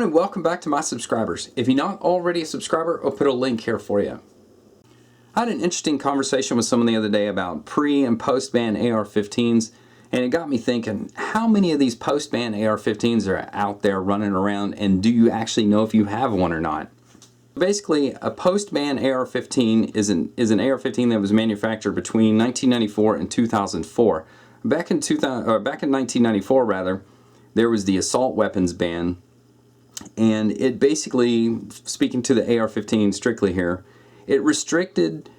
everyone, and welcome back to my subscribers. If you're not already a subscriber, I'll put a link here for you. I had an interesting conversation with someone the other day about pre and post ban AR-15s, and it got me thinking, how many of these post ban AR-15s are out there running around, and do you actually know if you have one or not? Basically, a post ban AR-15 is an AR-15 that was manufactured between 1994 and 2004. Back in 1994 rather, there was the assault weapons ban, and it basically, speaking to the AR-15 strictly here, it restricted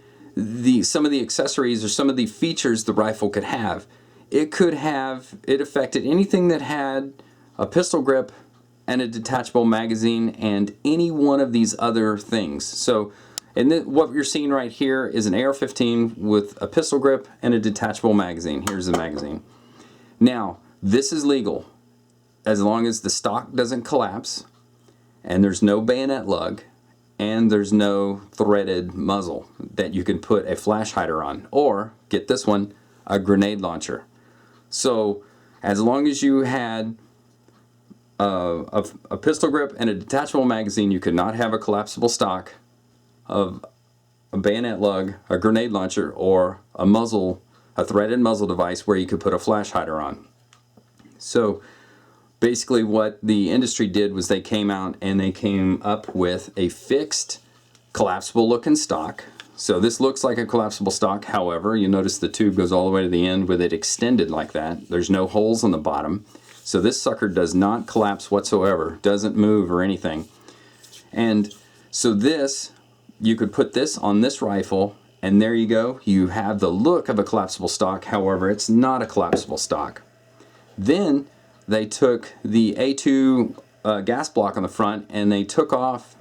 some of the accessories or some of the features the rifle could have. It affected anything that had a pistol grip and a detachable magazine and any one of these other things. So, what you're seeing right here is an AR-15 with a pistol grip and a detachable magazine. Here's the magazine. Now, this is legal as long as the stock doesn't collapse and there's no bayonet lug and there's no threaded muzzle that you can put a flash hider on, or, get this one, a grenade launcher. So as long as you had a pistol grip and a detachable magazine, you could not have a collapsible stock of a bayonet lug, a grenade launcher, or a threaded muzzle device where you could put a flash hider on. So basically what the industry did was they came out and they came up with a fixed collapsible looking stock. So this looks like a collapsible stock, however, you notice the tube goes all the way to the end with it extended like that. There's no holes on the bottom. So this sucker does not collapse whatsoever, doesn't move or anything. And so this, you could put this on this rifle and there you go. You have the look of a collapsible stock, however, it's not a collapsible stock. Then they took the A2 gas block on the front and they took off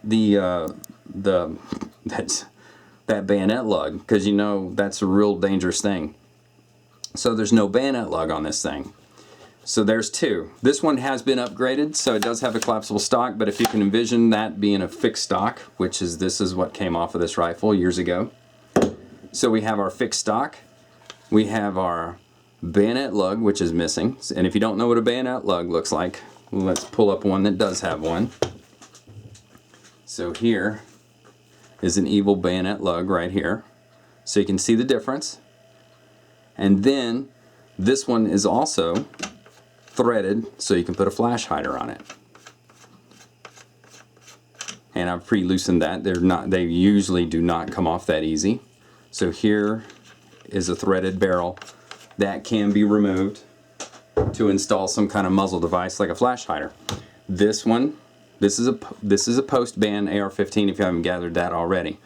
that bayonet lug, because you know that's a real dangerous thing. So there's no bayonet lug on this thing. So there's two. This one has been upgraded, so it does have a collapsible stock, but if you can envision that being a fixed stock, this is what came off of this rifle years ago. So we have our fixed stock, we have our bayonet lug, which is missing, and if you don't know what a bayonet lug looks like, let's pull up one that does have one. So here is an evil bayonet lug right here, so you can see the difference. And then this one is also threaded, so you can put a flash hider on it. And I've pre-loosened that. They usually do not come off that easy. So here is a threaded barrel that can be removed to install some kind of muzzle device like a flash hider. This is a post-ban AR-15 if you haven't gathered that already.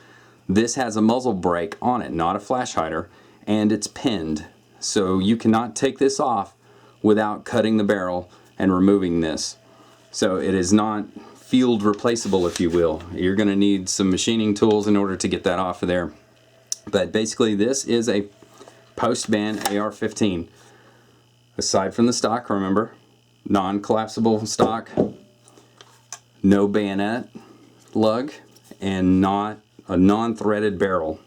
This has a muzzle brake on it, not a flash hider, and it's pinned. So you cannot take this off without cutting the barrel and removing this. So it is not field replaceable, if you will. You're going to need some machining tools in order to get that off of there. But basically this is a post-ban AR-15. Aside from the stock, remember, non-collapsible stock, no bayonet lug, and not a non-threaded barrel.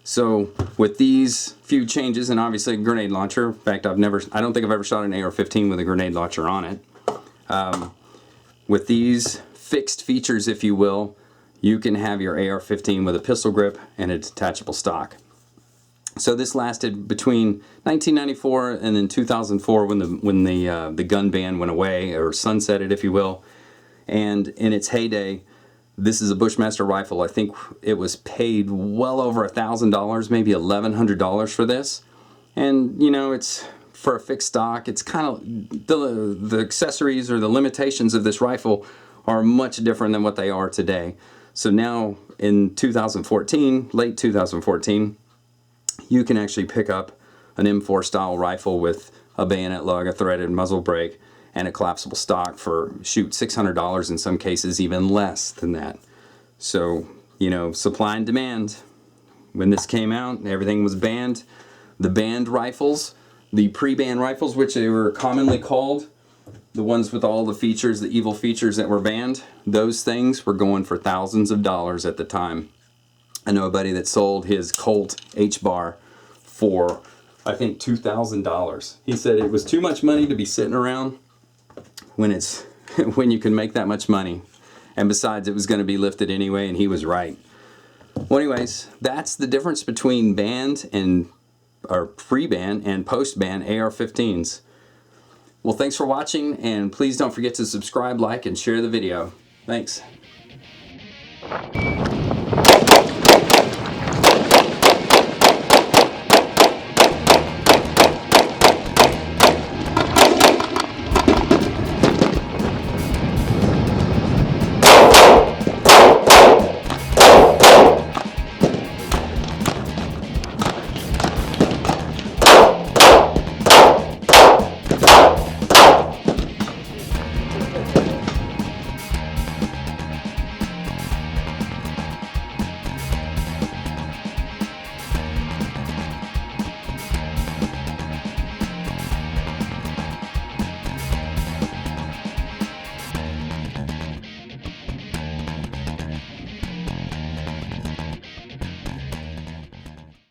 So with these few changes, and obviously a grenade launcher, in fact I don't think I've ever shot an AR-15 with a grenade launcher on it. With these fixed features, if you will, you can have your AR-15 with a pistol grip and a detachable stock. So this lasted between 1994 and then 2004 when the gun ban went away, or sunsetted, if you will. And in its heyday, this is a Bushmaster rifle. I think it was paid well over $1,000, maybe $1,100 for this. And you know, it's for a fixed stock. It's kind of the accessories or the limitations of this rifle are much different than what they are today. So now in 2014, late 2014, you can actually pick up an M4 style rifle with a bayonet lug, a threaded muzzle brake, and a collapsible stock for, shoot, $600 in some cases, even less than that. So, you know, supply and demand. When this came out, everything was banned. The banned rifles, the pre-ban rifles, which they were commonly called, the ones with all the features, the evil features that were banned, those things were going for thousands of dollars at the time. I know a buddy that sold his Colt H-bar for, I think, $2,000. He said it was too much money to be sitting around when it's when you can make that much money. And besides, it was going to be lifted anyway, and he was right. Well, anyways, that's the difference between banned and or pre-ban and post-ban AR-15s. Well, thanks for watching, and please don't forget to subscribe, like, and share the video. Thanks.